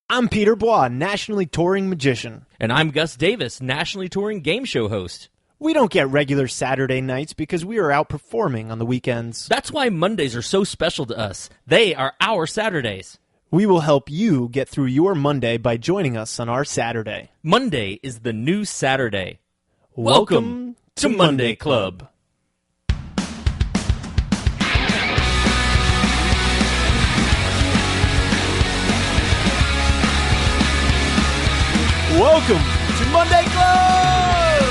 I'm Peter Bois, nationally touring magician. And I'm Gus Davis, nationally touring game show host. We don't get regular Saturday nights because we are out performing on the weekends. That's why Mondays are so special to us. They are our Saturdays. We will help you get through your Monday by joining us on our Saturday. Monday is the new Saturday. Welcome to Monday Club. Welcome to Monday Club!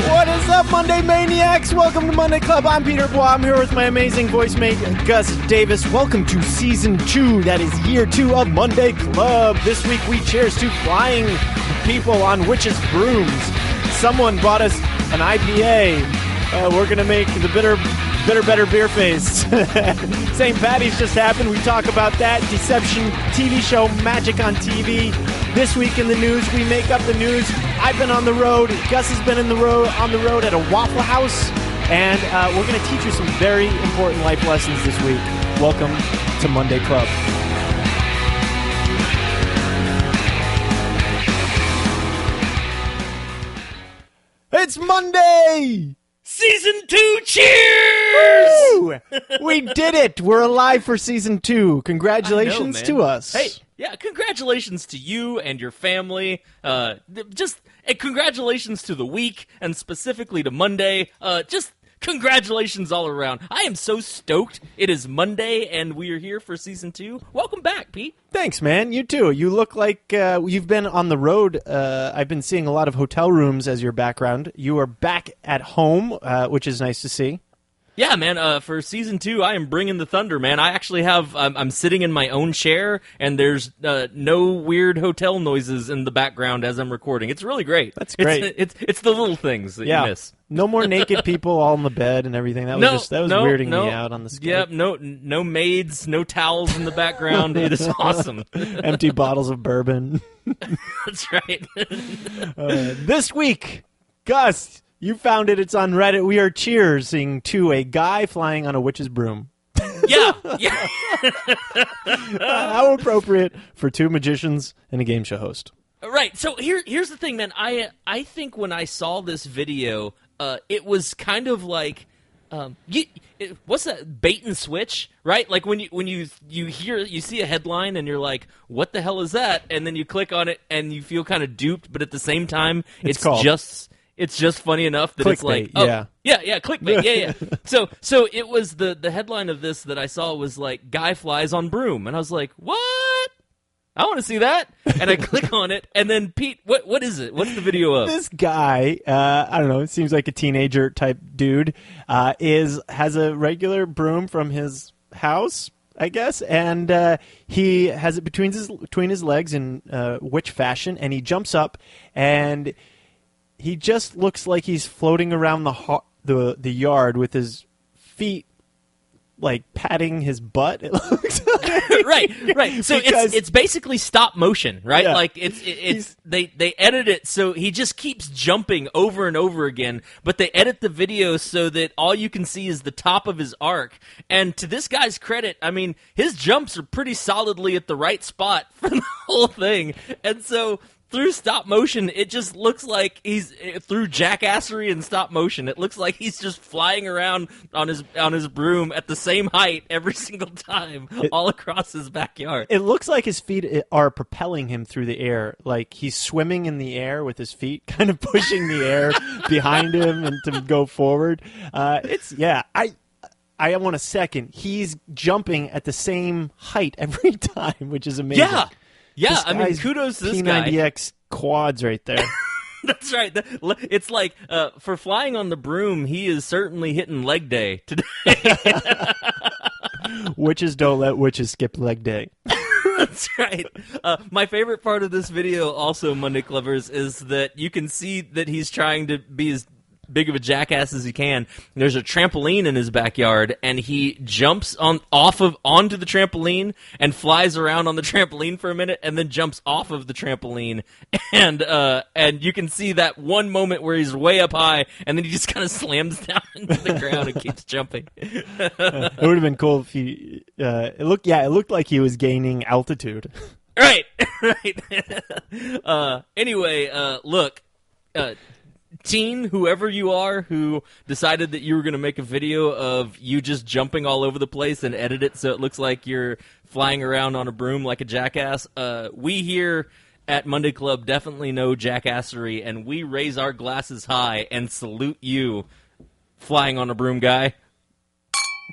What is up, Monday Maniacs? Welcome to Monday Club. I'm Peter Bois. I'm here with my amazing voice mate, Gus Davis. Welcome to Season 2. That is Year 2 of Monday Club. This week we cheers to flying people on witches' brooms. Someone bought us an IPA. We're going to make the bitter, better beer face. St. Patty's just happened. We talk about that. Deception TV show, Magic on TV. This week in the news, we make up the news. I've been on the road. Gus has been on the road at a Waffle House. And we're going to teach you some very important life lessons this week. Welcome to Monday Club. It's Monday! Season 2, cheers! Woo! We did it! We're alive for Season 2. Congratulations to us. Hey, yeah, congratulations to you and your family. Congratulations to the week, and specifically to Monday. Congratulations all around. I am so stoked. It is Monday, and we are here for Season 2. Welcome back, Pete. Thanks, man. You too. You look like you've been on the road. I've been seeing a lot of hotel rooms as your background. You are back at home, which is nice to see. Yeah, man, for Season 2, I am bringing the thunder, man. I actually have, I'm sitting in my own chair, and there's no weird hotel noises in the background as I'm recording. It's really great. That's great. It's the little things that you miss. No more naked people all in the bed and everything. That was weirding me out on the Skype. Yeah, no maids, no towels in the background. It is awesome. Empty bottles of bourbon. That's right. This week, Gus, you found it. It's on Reddit. We are cheersing to a guy flying on a witch's broom. Yeah. How appropriate for two magicians and a game show host. Right. So here's the thing, man. I think when I saw this video, it was kind of like, what's that, bait and switch, right? Like when you see a headline and you're like, what the hell is that? And then you click on it and you feel kind of duped, but at the same time, it's just funny enough that clickbait, it's like, clickbait, yeah. So it was the headline of this that I saw was like, guy flies on broom, and I was like, what? I want to see that. And I click on it, and then Pete, what is it? What's the video of? This guy, I don't know, it seems like a teenager type dude, has a regular broom from his house, I guess, and he has it between his legs in witch fashion, and he jumps up, and he just looks like he's floating around the yard with his feet, like patting his butt. It looks like. right. So it's basically stop motion, right? Yeah. Like they edit it so he just keeps jumping over and over again, but they edit the video so that all you can see is the top of his arc. And to this guy's credit, I mean, his jumps are pretty solidly at the right spot for the whole thing, and so through stop motion, it just looks like through jackassery and stop motion. It looks like he's just flying around on his broom at the same height every single time, all across his backyard. It looks like his feet are propelling him through the air, like he's swimming in the air with his feet, kind of pushing the air behind him and to go forward. I want a second. He's jumping at the same height every time, which is amazing. Yeah, I mean, kudos to this guy. P90X quads right there. That's right. It's like, for flying on the broom, he is certainly hitting leg day today. Witches don't let witches skip leg day. That's right. My favorite part of this video, also, Monday Clovers, is that you can see that he's trying to be as big of a jackass as he can. There's a trampoline in his backyard, and he jumps onto the trampoline and flies around on the trampoline for a minute, and then jumps off of the trampoline. And you can see that one moment where he's way up high, and then he just kind of slams down into the ground and keeps jumping. It would have been cool if he. It looked like he was gaining altitude. Right. Anyway, look. Teen, whoever you are, who decided that you were going to make a video of you just jumping all over the place and edit it so it looks like you're flying around on a broom like a jackass, we here at Monday Club definitely know jackassery, and we raise our glasses high and salute you, flying on a broom guy.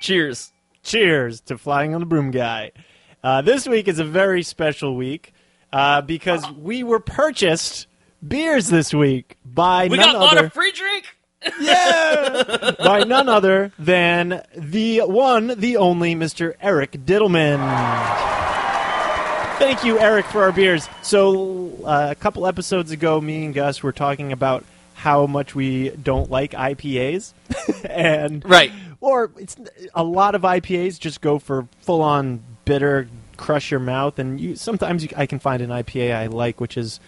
Cheers. Cheers to flying on the broom guy. This week is a very special week because we were purchased beers this week by we none got other. On a free drink. Yeah, by none other than the one, the only Mr. Eric Diddleman. Thank you, Eric, for our beers. So a couple episodes ago, me and Gus were talking about how much we don't like IPAs, and right. Or it's a lot of IPAs just go for full-on bitter, crush your mouth, and sometimes I can find an IPA I like, which is,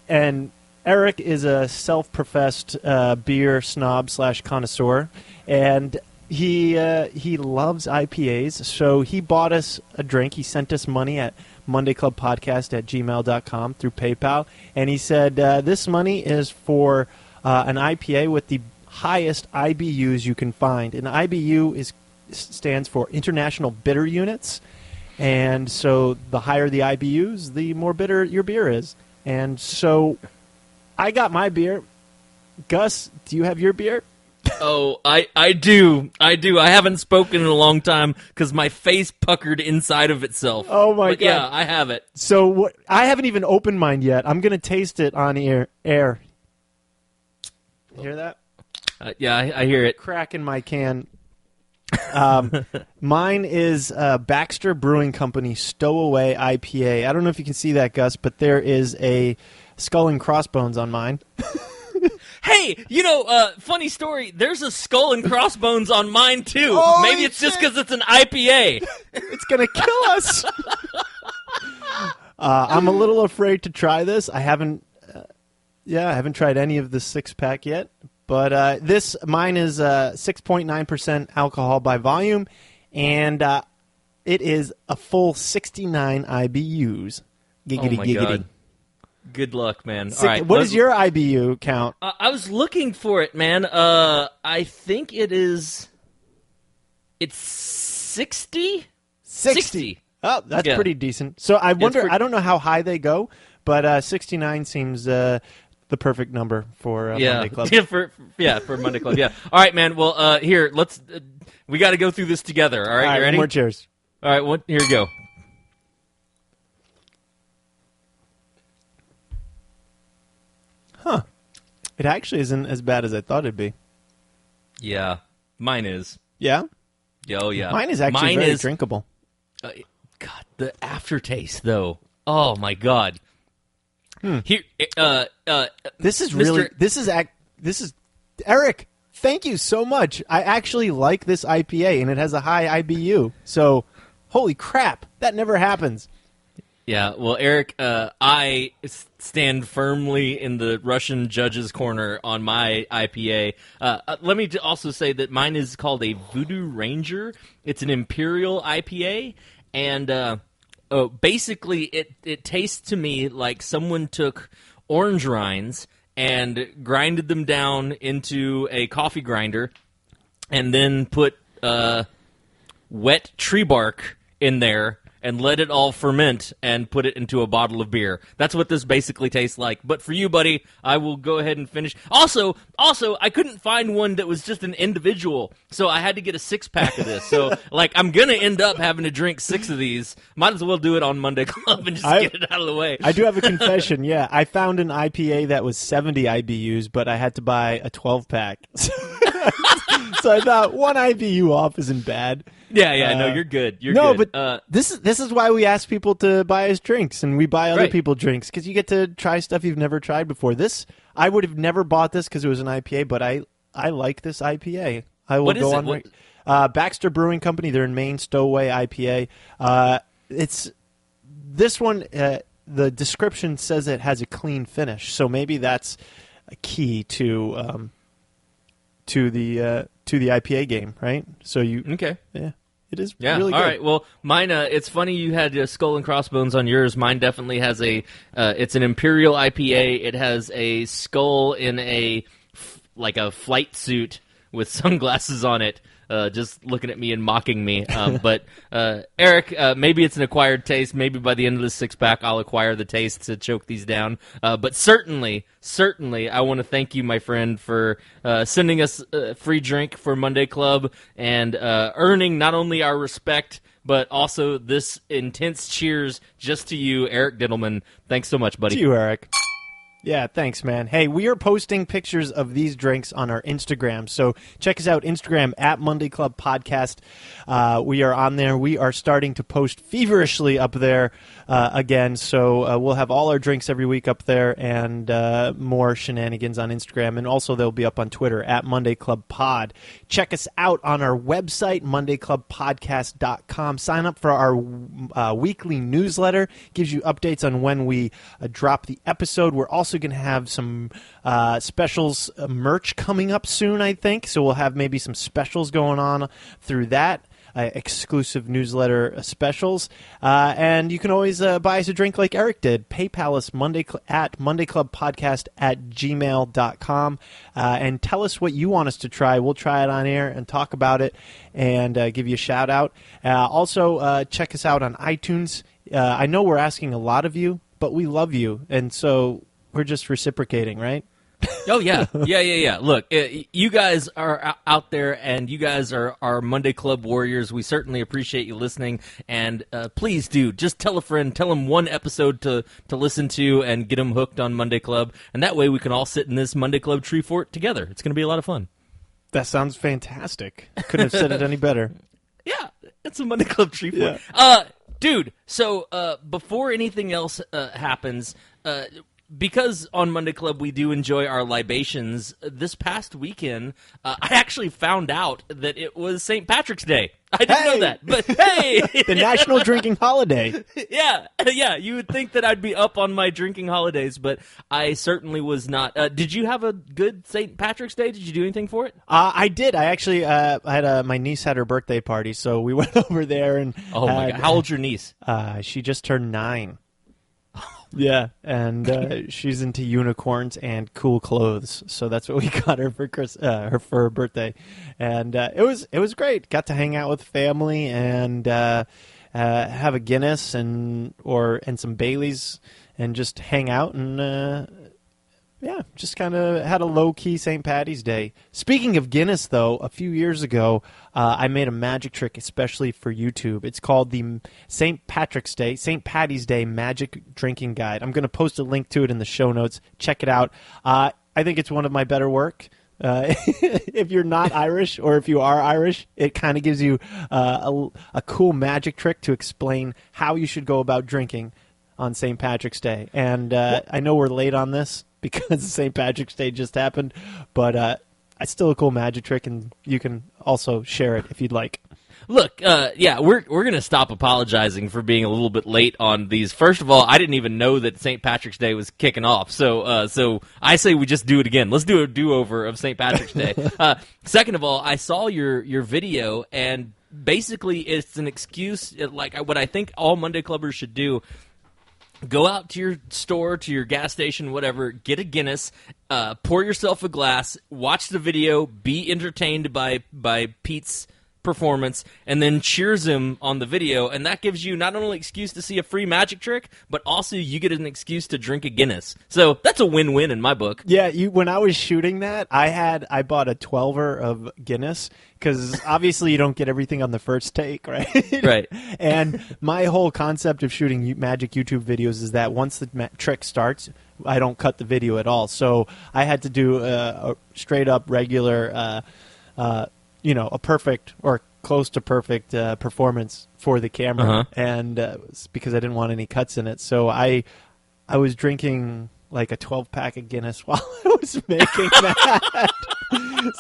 and Eric is a self-professed beer snob / connoisseur, and he loves IPAs, so he bought us a drink. He sent us money at mondayclubpodcast@gmail.com through PayPal, and he said this money is for an IPA with the highest IBUs you can find. An IBU stands for International Bitter Units, and so the higher the IBUs, the more bitter your beer is. And so I got my beer. Gus, do you have your beer? Oh, I do. I haven't spoken in a long time because my face puckered inside of itself. Oh, my God. Yeah, I have it. So I haven't even opened mine yet. I'm going to taste it on air. You hear that? Yeah, I hear it. Crack in my can. Mine is Baxter Brewing Company Stowaway IPA. I don't know if you can see that, Gus, but there is a skull and crossbones on mine. Hey, funny story. There's a skull and crossbones on mine, too. Holy Maybe it's just because it's an IPA. It's going to kill us. I'm a little afraid to try this. I haven't tried any of the 6-pack yet. But mine is 6.9% alcohol by volume, and it is a full 69 IBUs. Giggity, oh my giggity. God. Good luck, man. All right, what is your IBU count? I was looking for it, man. I think it's 60? 60. Oh, that's pretty decent. So I wonder, I don't know how high they go, but 69 seems the perfect number for Monday Club. Yeah, for Monday Club. Yeah. All right, man. Well, here, we got to go through this together. All right, you ready? More cheers. All right, here we go. Huh. It actually isn't as bad as I thought it'd be. Yeah, mine is. Yeah? Oh, yeah. Mine is actually very drinkable. God, the aftertaste, though. Oh, my God. Here, this is really this is Eric. Thank you so much. I actually like this IPA, and it has a high IBU. So, holy crap, that never happens. Yeah, well, Eric, I stand firmly in the Russian judge's corner on my IPA. Let me also say that mine is called a Voodoo Ranger. It's an Imperial IPA, and basically it tastes to me like someone took orange rinds and grinded them down into a coffee grinder and then put wet tree bark in there and let it all ferment and put it into a bottle of beer. That's what this basically tastes like. But for you, buddy, I will go ahead and finish. Also, I couldn't find one that was just an individual, so I had to get a 6-pack of this. So, I'm going to end up having to drink 6 of these. Might as well do it on Monday Club and just get it out of the way. I do have a confession, yeah. I found an IPA that was 70 IBUs, but I had to buy a 12-pack. So I thought one IBU off isn't bad. Yeah, no, you're good. You're good. No, but this is why we ask people to buy us drinks, and we buy other people drinks, because you get to try stuff you've never tried before. This I would have never bought this because it was an IPA, but I like this IPA. I will What is go it? on. Baxter Brewing Company. They're in Maine, Stowaway IPA. It's this one. The description says it has a clean finish, so maybe that's a key to the IPA game, right? So Okay. yeah. It is Yeah. really good. All right. Well, mine. It's funny you had Skull and Crossbones on yours. Mine definitely has a. It's an Imperial IPA. It has a skull in like a flight suit with sunglasses on it. Just looking at me and mocking me. But Eric, maybe it's an acquired taste. Maybe by the end of the 6-pack, I'll acquire the taste to choke these down. But certainly, I want to thank you, my friend, for sending us a free drink for Monday Club and earning not only our respect, but also this intense cheers just to you, Eric Diddleman. Thanks so much, buddy. To you, Eric. Yeah, thanks, man. Hey, we are posting pictures of these drinks on our Instagram, so check us out, Instagram at Monday Club Podcast. We are on there. We are starting to post feverishly up there again, so we'll have all our drinks every week up there and more shenanigans on Instagram, and also they'll be up on Twitter at Monday Club Pod. Check us out on our website, mondayclubpodcast.com. Sign up for our weekly newsletter. Gives you updates on when we drop the episode. We're also going to have some specials merch coming up soon, I think. So we'll have maybe some specials going on through that. Exclusive newsletter specials. And you can always buy us a drink like Eric did. PayPal us at mondayclubpodcast@gmail.com. And tell us what you want us to try. We'll try it on air and talk about it and give you a shout out. Also, check us out on iTunes. I know we're asking a lot of you, but we love you. And so we're just reciprocating, right? Oh, yeah. Yeah. Look, you guys are out there, and you guys are our Monday Club warriors. We certainly appreciate you listening, and please do. Just tell a friend. Tell them one episode to listen to and get them hooked on Monday Club, and that way we can all sit in this Monday Club tree fort together. It's going to be a lot of fun. That sounds fantastic. Couldn't have said it any better. Yeah, it's a Monday Club tree fort. Yeah. Dude, so before anything else happens... because on Monday Club we do enjoy our libations, this past weekend I actually found out that it was St. Patrick's Day. I didn't know that, but hey! The national drinking holiday. Yeah, you would think that I'd be up on my drinking holidays, but I certainly was not. Did you have a good St. Patrick's Day? Did you do anything for it? I did. I actually had my niece had her birthday party, so we went over there and... Oh, my God. How old's your niece? She just turned 9. Yeah, and she's into unicorns and cool clothes, so that's what we got her for her birthday, and it was great. Got to hang out with family and have a Guinness and some Baileys and just hang out and just kind of had a low-key St. Patty's Day. Speaking of Guinness, though, a few years ago, I made a magic trick especially for YouTube. It's called the St. Patty's Day Magic Drinking Guide. I'm going to post a link to it in the show notes. Check it out. I think it's one of my better work. If you're not Irish, or if you are Irish, it kind of gives you a cool magic trick to explain how you should go about drinking on St. Patrick's Day. And I know we're late on this, because St. Patrick's Day just happened, but it's still a cool magic trick, and you can also share it if you'd like. Look, we're going to stop apologizing for being a little bit late on these. First of all, I didn't even know that St. Patrick's Day was kicking off, so I say we just do it again. Let's do a do-over of St. Patrick's Day. Second of all, I saw your video, and basically it's an excuse, like what I think all Monday Clubbers should do. Go out to your store, to your gas station, whatever, get a Guinness, pour yourself a glass, watch the video, be entertained by Pete's performance, and then cheers him on the video, and that gives you not only an excuse to see a free magic trick, but also you get an excuse to drink a Guinness. So that's a win-win in my book. Yeah, when I was shooting that, I bought a 12er of Guinness, because obviously you don't get everything on the first take, right? Right. And my whole concept of shooting magic YouTube videos is that once the trick starts, I don't cut the video at all. So I had to do a straight-up regular... a perfect or close to perfect performance for the camera, and because I didn't want any cuts in it. So I was drinking like a 12-pack of Guinness while I was making that.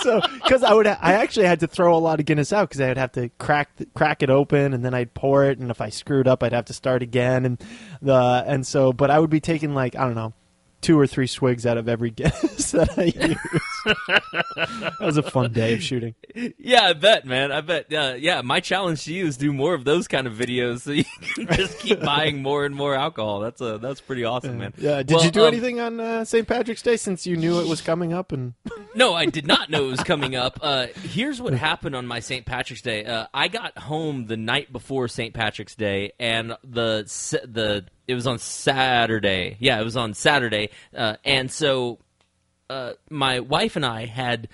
So, because I actually had to throw a lot of Guinness out because I would have to crack it open and then I'd pour it, and if I screwed up, I'd have to start again, but I would be taking like, I don't know, 2 or 3 swigs out of every Guinness that I used. That was a fun day of shooting. Yeah, I bet, man. I bet. Yeah, my challenge to you is do more of those kind of videos so you can just keep buying more and more alcohol. That's pretty awesome, man. Yeah. Did you do anything on St. Patrick's Day since you knew it was coming up? And No, I did not know it was coming up. Here's what happened on my St. Patrick's Day. I got home the night before St. Patrick's Day, and it was on Saturday. Yeah, it was on Saturday. And so my wife and I had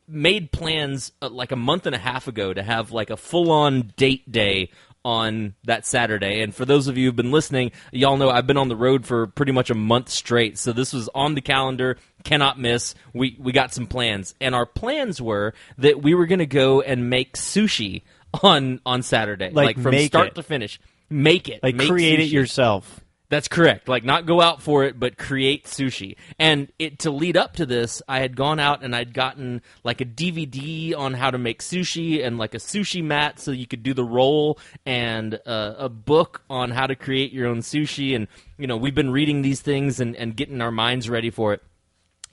made plans like a month and a half ago to have like a full-on date day on that Saturday. And for those of you who've been listening, y'all know I've been on the road for pretty much a month straight. So this was on the calendar, cannot miss. We got some plans. And our plans were that we were going to go and make sushi on Saturday. Like from start to finish. Make it. Like create it yourself. That's correct. Like, not go out for it, but create sushi. And to lead up to this, I had gone out and I'd gotten like a DVD on how to make sushi and like a sushi mat so you could do the roll, and a book on how to create your own sushi. And, we've been reading these things and getting our minds ready for it.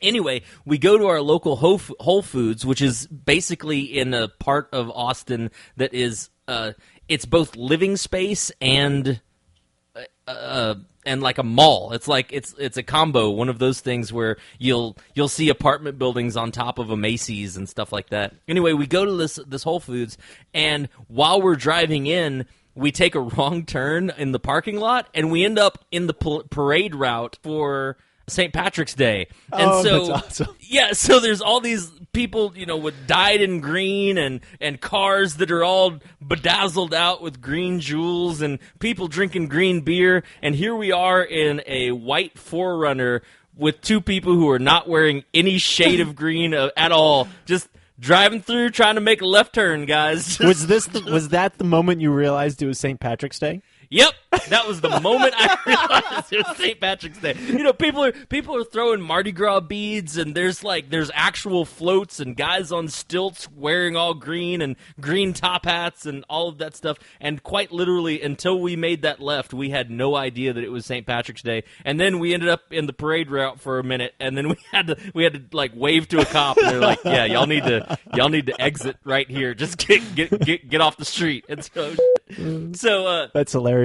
Anyway, we go to our local Whole Foods, which is basically in a part of Austin that is, it's both living space and like a mall. It's like it's a combo, one of those things where you'll see apartment buildings on top of a Macy's and stuff like that. Anyway, we go to this Whole Foods, and while we're driving in, we take a wrong turn in the parking lot, and we end up in the parade route for St. Patrick's Day. And so, that's awesome. Yeah, so there's all these people, with dyed in green and cars that are all bedazzled out with green jewels and people drinking green beer. And here we are in a white 4Runner with 2 people who are not wearing any shade of green at all. Just driving through, trying to make a left turn, guys. Was that the moment you realized it was St. Patrick's Day? Yep, that was the moment I realized it was St. Patrick's Day. People are throwing Mardi Gras beads, and there's actual floats and guys on stilts wearing all green and green top hats and all of that stuff. And quite literally, until we made that left, we had no idea that it was St. Patrick's Day. And then we ended up in the parade route for a minute, and then we had to like wave to a cop, and they're like, "Yeah, y'all need to exit right here. Just get off the street." And so that's hilarious.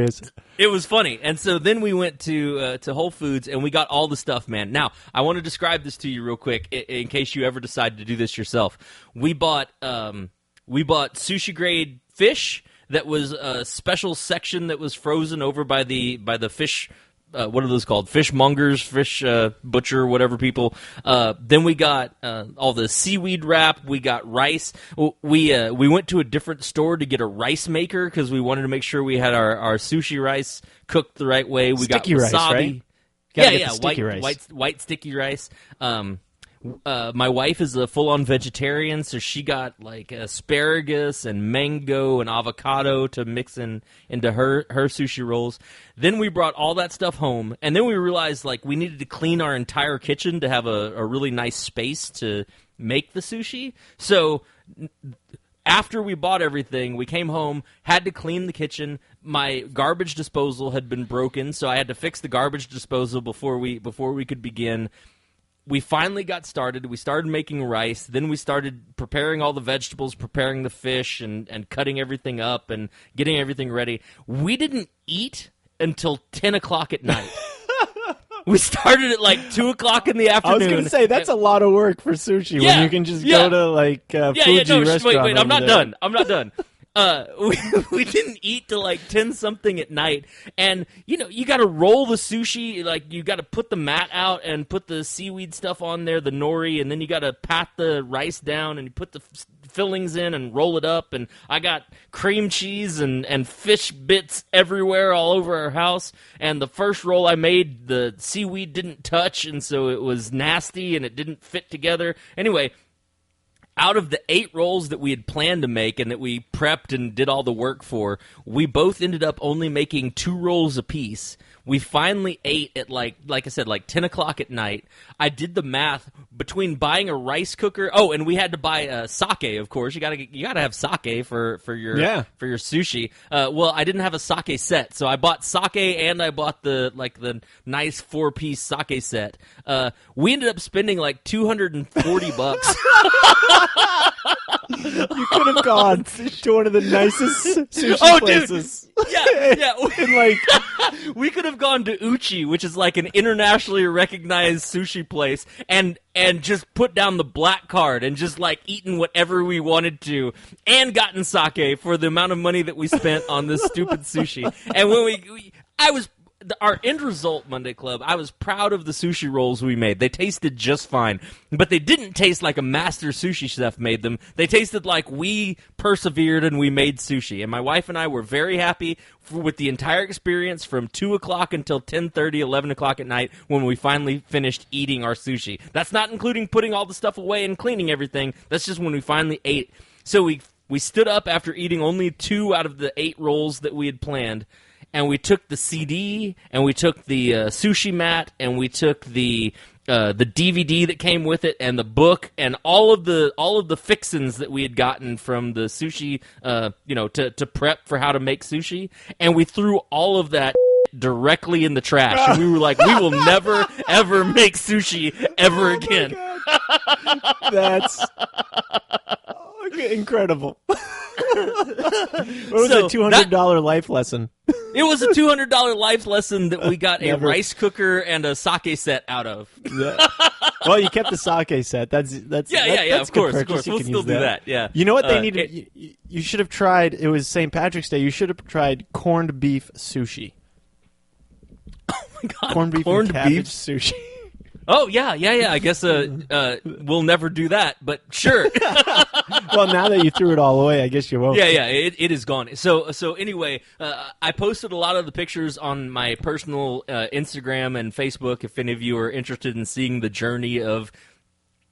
It was funny. And so then we went to Whole Foods, and we got all the stuff, man. Now, I want to describe this to you real quick in case you ever decide to do this yourself. We bought sushi grade fish that was a special section that was frozen over by the fish. What are those called? Fishmongers, fish butcher, whatever people. Then we got all the seaweed wrap. We got rice. We went to a different store to get a rice maker because we wanted to make sure we had our sushi rice cooked the right way. We sticky got wasabi. Rice, right? Yeah, white sticky rice. My wife is a full-on vegetarian, so she got like asparagus and mango and avocado to mix into her sushi rolls. Then we brought all that stuff home, and then we realized like we needed to clean our entire kitchen to have a really nice space to make the sushi. So after we bought everything, we came home, had to clean the kitchen. My garbage disposal had been broken, so I had to fix the garbage disposal before we could begin. We finally got started. We started making rice. Then we started preparing all the vegetables, preparing the fish, and cutting everything up and getting everything ready. We didn't eat until 10 o'clock at night. We started at like 2 o'clock in the afternoon. I was going to say, that's a lot of work for sushi when you can just go to like Fuji restaurant. Wait, I'm not done. We didn't eat till like 10-something at night, and you got to roll the sushi, like you got to put the mat out and put the seaweed stuff on there, the nori, and then you got to pat the rice down and you put the fillings in and roll it up. And I got cream cheese and fish bits everywhere all over our house. And the first roll I made, the seaweed didn't touch, and so it was nasty and it didn't fit together. Anyway, out of the 8 rolls that we had planned to make and that we prepped and did all the work for, we both ended up only making 2 rolls apiece. We finally ate at like I said, like 10 o'clock at night. I did the math between buying a rice cooker. Oh, and we had to buy sake, of course. You gotta have sake for your sushi. Well, I didn't have a sake set, so I bought sake and I bought the nice 4-piece sake set. We ended up spending like $240. You could have gone to one of the nicest sushi places. Dude. Yeah. And we could have gone to Uchi, which is like an internationally recognized sushi place, and just put down the black card and just like eaten whatever we wanted to, and gotten sake for the amount of money that we spent on this stupid sushi. And when our end result, Monday Club, I was proud of the sushi rolls we made. They tasted just fine, but they didn't taste like a master sushi chef made them. They tasted like we persevered and we made sushi. And my wife and I were very happy with the entire experience from 2 o'clock until 10:30, 11 o'clock at night when we finally finished eating our sushi. That's not including putting all the stuff away and cleaning everything. That's just when we finally ate. So we stood up after eating only 2 out of the 8 rolls that we had planned. And we took the CD, and we took the sushi mat, and we took the DVD that came with it, and the book, and all of the fixins that we had gotten from the sushi, to prep for how to make sushi, and we threw all of that directly in the trash. And we were like, we will never ever make sushi ever again. That's incredible. What was a $200 life lesson? It was a $200 life lesson that we got a rice cooker and a sake set out of. Yeah. Well, you kept the sake set. That's of course. We'll still do that. Yeah. You know what they needed? You should have tried. It was St. Patrick's Day. You should have tried corned beef sushi. Oh my God! Corned beef sushi. Oh, yeah. I guess we'll never do that, but sure. Well, now that you threw it all away, I guess you won't. Yeah, it is gone. So anyway, I posted a lot of the pictures on my personal Instagram and Facebook if any of you are interested in seeing the journey of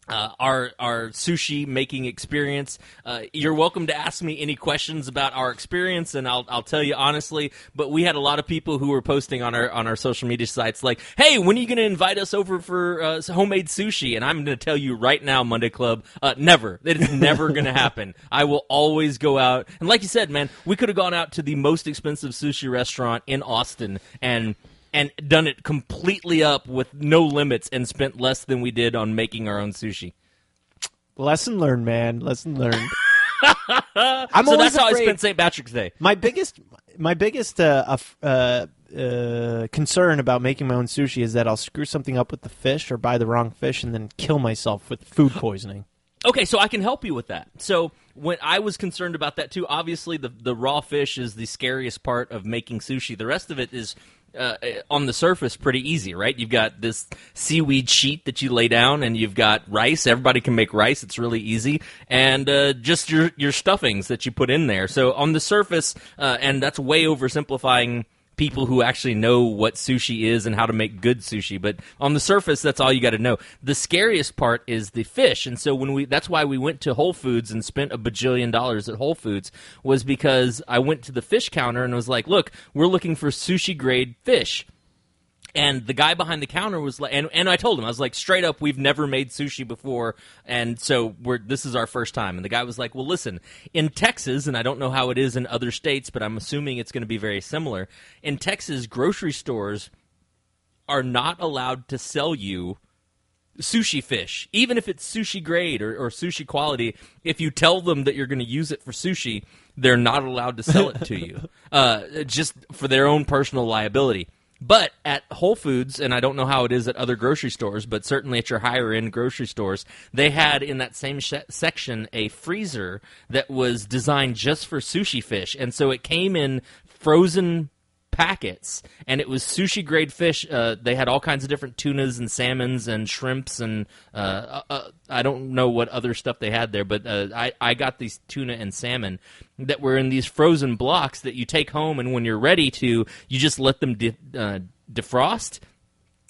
our sushi making experience. You're welcome to ask me any questions about our experience, and I'll tell you honestly. But we had a lot of people who were posting on our social media sites like, "Hey, when are you going to invite us over for homemade sushi?" And I'm going to tell you right now, Monday Club, never. It is never going to happen. I will always go out, and like you said, man, we could have gone out to the most expensive sushi restaurant in Austin and done it completely up with no limits and spent less than we did on making our own sushi. Lesson learned, man. Lesson learned. So that's how I spent St. Patrick's Day. My biggest concern about making my own sushi is that I'll screw something up with the fish or buy the wrong fish and then kill myself with food poisoning. Okay, so I can help you with that. So when I was concerned about that too, obviously the raw fish is the scariest part of making sushi. The rest of it is on the surface pretty easy, right? You've got this seaweed sheet that you lay down, and you've got rice. Everybody can make rice. It's really easy. And just your stuffings that you put in there. So on the surface, and that's way oversimplifying people who actually know what sushi is and how to make good sushi, but on the surface, that's all you got to know. The scariest part is the fish, and so that's why we went to Whole Foods and spent $1 bajillion at Whole Foods, was because I went to the fish counter and was like, look, we're looking for sushi-grade fish. And the guy behind the counter was like, and I told him, I was like, straight up, we've never made sushi before, and so this is our first time. And the guy was like, well, listen, in Texas, and I don't know how it is in other states, but I'm assuming it's going to be very similar. In Texas, grocery stores are not allowed to sell you sushi fish, even if it's sushi grade or sushi quality. If you tell them that you're going to use it for sushi, they're not allowed to sell it to you, just for their own personal liability. But at Whole Foods, and I don't know how it is at other grocery stores, but certainly at your higher-end grocery stores, they had in that same section a freezer that was designed just for sushi fish. And so it came in frozen packets, and it was sushi-grade fish. They had all kinds of different tunas and salmons and shrimps, and I don't know what other stuff they had there, but I got these tuna and salmon that were in these frozen blocks that you take home, and when you're ready to, you just let them defrost.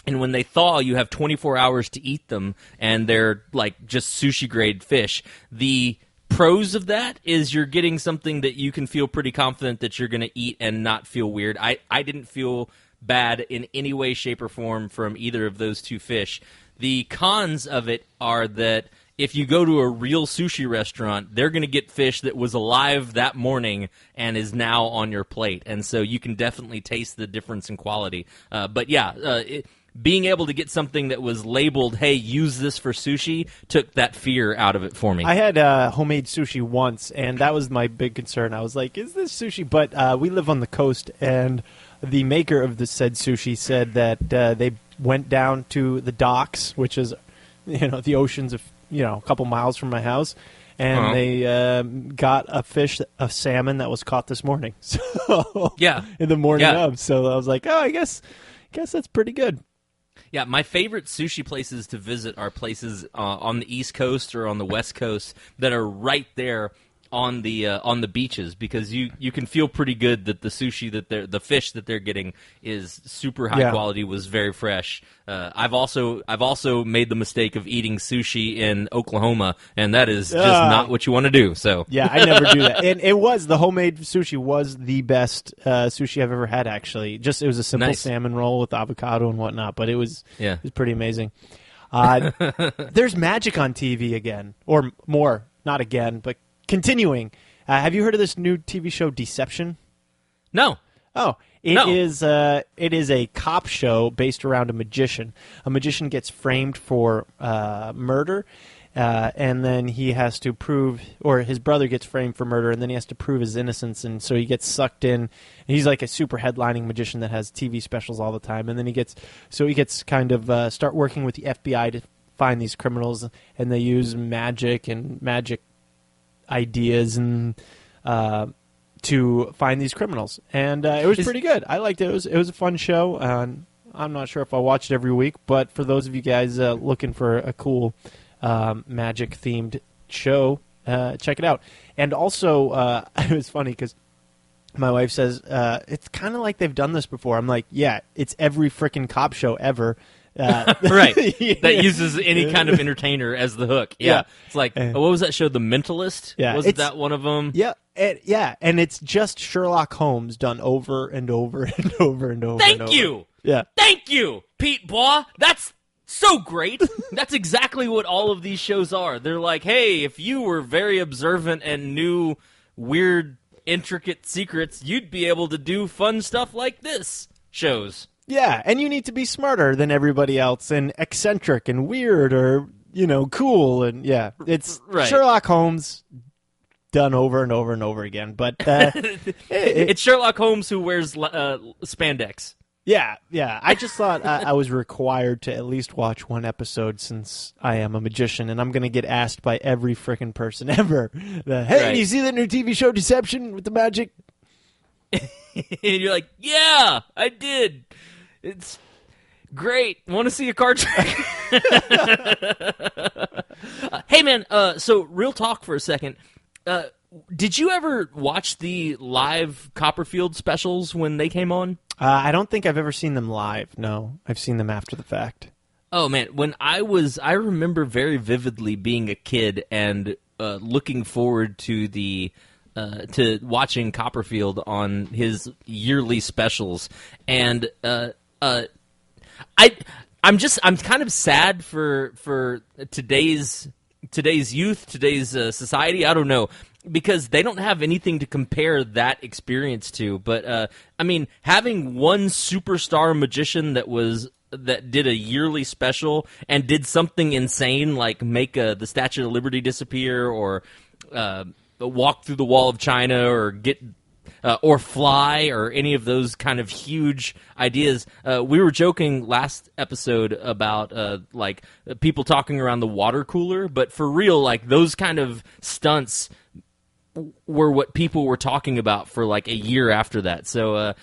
And when they thaw, you have 24 hours to eat them, and they're like just sushi-grade fish. The pros of that is you're getting something that you can feel pretty confident that you're going to eat and not feel weird. I didn't feel bad in any way, shape, or form from either of those two fish. The cons of it are that if you go to a real sushi restaurant, they're going to get fish that was alive that morning and is now on your plate. And so you can definitely taste the difference in quality. Being able to get something that was labeled, hey, use this for sushi, took that fear out of it for me. I had homemade sushi once, and that was my big concern. I was like, is this sushi? But we live on the coast, and the maker of the said sushi said that they went down to the docks, which is, the oceans of, a couple miles from my house, and they got a salmon that was caught this morning. So in the morning of. So I was like, oh, I guess that's pretty good. Yeah, my favorite sushi places to visit are places on the East Coast or on the West Coast that are right there on the beaches, because you can feel pretty good that the sushi the fish that they're getting is super high quality, was very fresh. I've also made the mistake of eating sushi in Oklahoma, and that is just not what you want to do. So yeah, I never do that. And the homemade sushi was the best sushi I've ever had. Actually, it was a simple salmon roll with avocado and whatnot, but it was pretty amazing. There's magic on TV again, or more, not again, but continuing. Have you heard of this new TV show, Deception? No. Oh, it is a cop show based around a magician. A magician gets framed for murder, and then he has to prove, or his brother gets framed for murder, and then he has to prove his innocence, and so he gets sucked in. He's like a super headlining magician that has TV specials all the time, and then he gets kind of start working with the FBI to find these criminals, and they use magic ideas and to find these criminals, and it was pretty good. I liked it. It was a fun show. I'm not sure if I'll watch it every week, but for those of you guys looking for a cool magic themed show, check it out. And also, it was funny because my wife says it's kind of like they've done this before. I'm like, yeah, it's every freaking cop show ever. Right. That uses any kind of entertainer as the hook. Yeah. It's like, what was that show, The Mentalist? Yeah. Wasn't that one of them? Yeah. And it's just Sherlock Holmes done over and over and over and over. Thank you. Yeah. Thank you, Pete Bois. That's so great. That's exactly what all of these shows are. They're like, hey, if you were very observant and knew weird, intricate secrets, you'd be able to do fun stuff like this shows. Yeah, and you need to be smarter than everybody else and eccentric and weird or, cool. And, it's Sherlock Holmes done over and over and over again. But it's Sherlock Holmes who wears spandex. Yeah. I just thought I was required to at least watch one episode since I am a magician, and I'm going to get asked by every frickin' person ever. Hey, you see that new TV show Deception with the magic? And you're like, yeah, I did. It's great. Want to see a card trick? Hey, man, so real talk for a second. Did you ever watch the live Copperfield specials when they came on? I don't think I've ever seen them live. No, I've seen them after the fact. Oh, man, I remember very vividly being a kid and looking forward to to watching Copperfield on his yearly specials, and I'm kind of sad for today's youth, today's society. I don't know, because they don't have anything to compare that experience to. But having one superstar magician that did a yearly special and did something insane like make the Statue of Liberty disappear, or walk through the Wall of China, or or fly, or any of those kind of huge ideas. We were joking last episode about people talking around the water cooler, but for real, like those kind of stunts were what people were talking about for like a year after that. So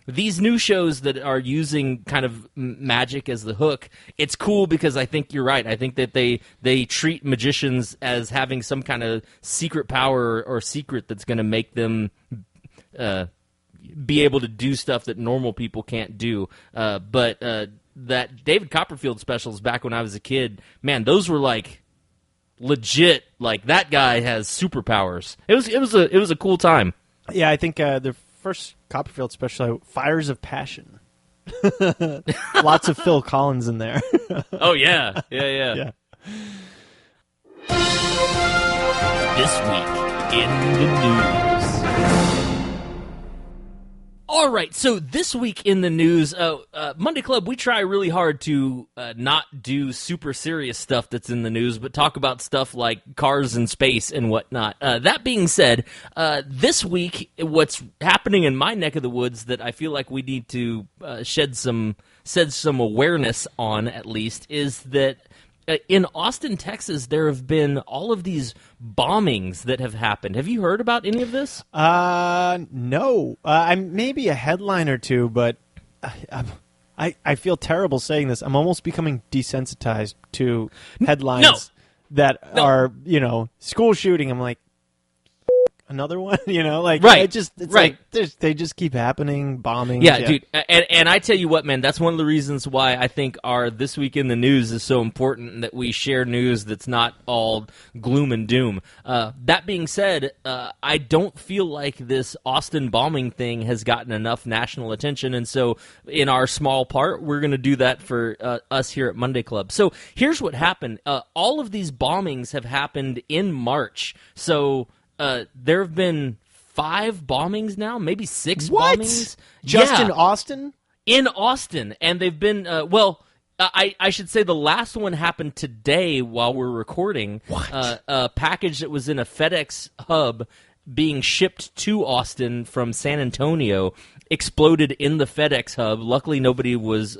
these new shows that are using kind of magic as the hook, it's cool because I think you're right. I think that they treat magicians as having some kind of secret power or secret that's going to make them be able to do stuff that normal people can't do. But that David Copperfield specials back when I was a kid, man, those were like legit. Like that guy has superpowers. It was a cool time. Yeah, I think the first Copperfield special, Fires of Passion. Lots of Phil Collins in there. Oh yeah. Yeah. This week in the news. All right, so this week in the news, Monday Club, we try really hard to not do super serious stuff that's in the news, but talk about stuff like cars and space and whatnot. That being said, this week, what's happening in my neck of the woods that I feel like we need to shed some awareness on, at least, is that in Austin, Texas, there have been all of these bombings that have happened. Have you heard about any of this? No. I'm maybe a headline or two, but I feel terrible saying this. I'm almost becoming desensitized to headlines that are, school shooting. I'm like, another one, like right. It's right. Like they just keep happening, bombings. Yeah, dude. And I tell you what, man, that's one of the reasons why I think our This Week in the News is so important, and that we share news that's not all gloom and doom. That being said, I don't feel like this Austin bombing thing has gotten enough national attention, and so in our small part, we're going to do that for us here at Monday Club. So here's what happened. All of these bombings have happened in March, so there have been 5 bombings now, maybe 6 bombings. Just in Austin? In Austin. And they've been, I should say the last one happened today while we're recording. What? A package that was in a FedEx hub being shipped to Austin from San Antonio exploded in the FedEx hub. Luckily, nobody was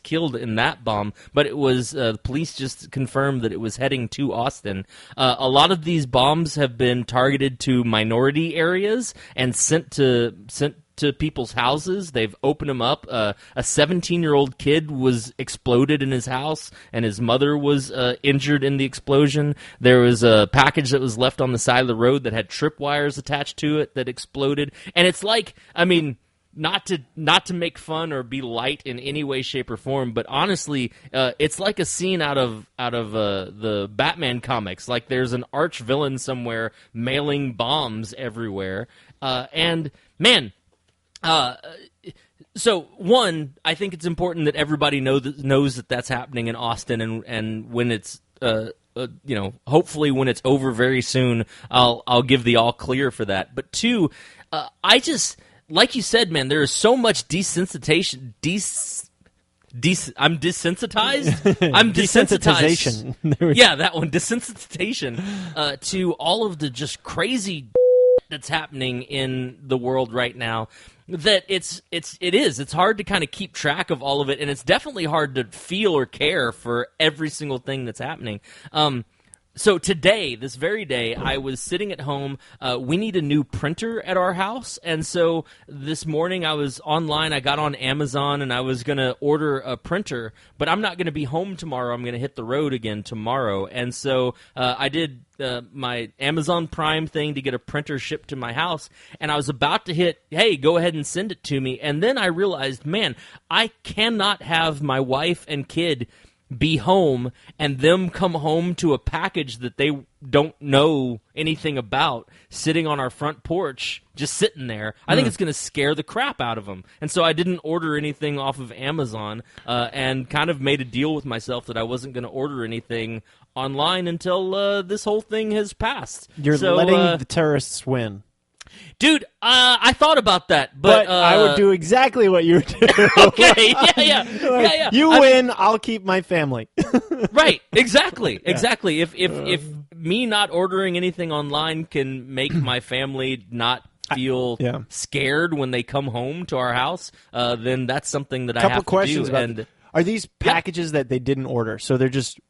killed in that bomb, but it was police just confirmed that it was heading to Austin. A lot of these bombs have been targeted to minority areas and sent to people's houses. They've opened them up. A 17-year-old kid was exploded in his house, and his mother was injured in the explosion. There was a package that was left on the side of the road that had tripwires attached to it that exploded. And it's like, I mean, not to make fun or be light in any way, shape, or form, but honestly, it's like a scene out of the Batman comics. Like there's an arch villain somewhere mailing bombs everywhere, and man. So one, I think it's important that everybody knows that that's happening in Austin, and when it's hopefully when it's over very soon, I'll give the all clear for that. But two, I just, like you said, man, there is so much desensitization. I'm desensitized. I'm desensitized. Yeah, that one, desensitization to all of the just crazy that's happening in the world right now. That it's hard to kind of keep track of all of it, and it's definitely hard to feel or care for every single thing that's happening. So today, this very day, I was sitting at home. We need a new printer at our house, and so this morning I was online. I got on Amazon, and I was going to order a printer, but I'm not going to be home tomorrow. I'm going to hit the road again tomorrow, and so I did my Amazon Prime thing to get a printer shipped to my house, and I was about to hit, hey, go ahead and send it to me, and then I realized, man, I cannot have my wife and kid be home and them come home to a package that they don't know anything about sitting on our front porch, just sitting there. I think it's going to scare the crap out of them. And so I didn't order anything off of Amazon and kind of made a deal with myself that I wasn't going to order anything online until this whole thing has passed. You're letting the terrorists win. Dude, I thought about that, but I would do exactly what you do. Okay, yeah. You win, I'll keep my family. Right, exactly. If me not ordering anything online can make my family not feel scared when they come home to our house, then that's something that I have to do. And are these packages that they didn't order? So they're just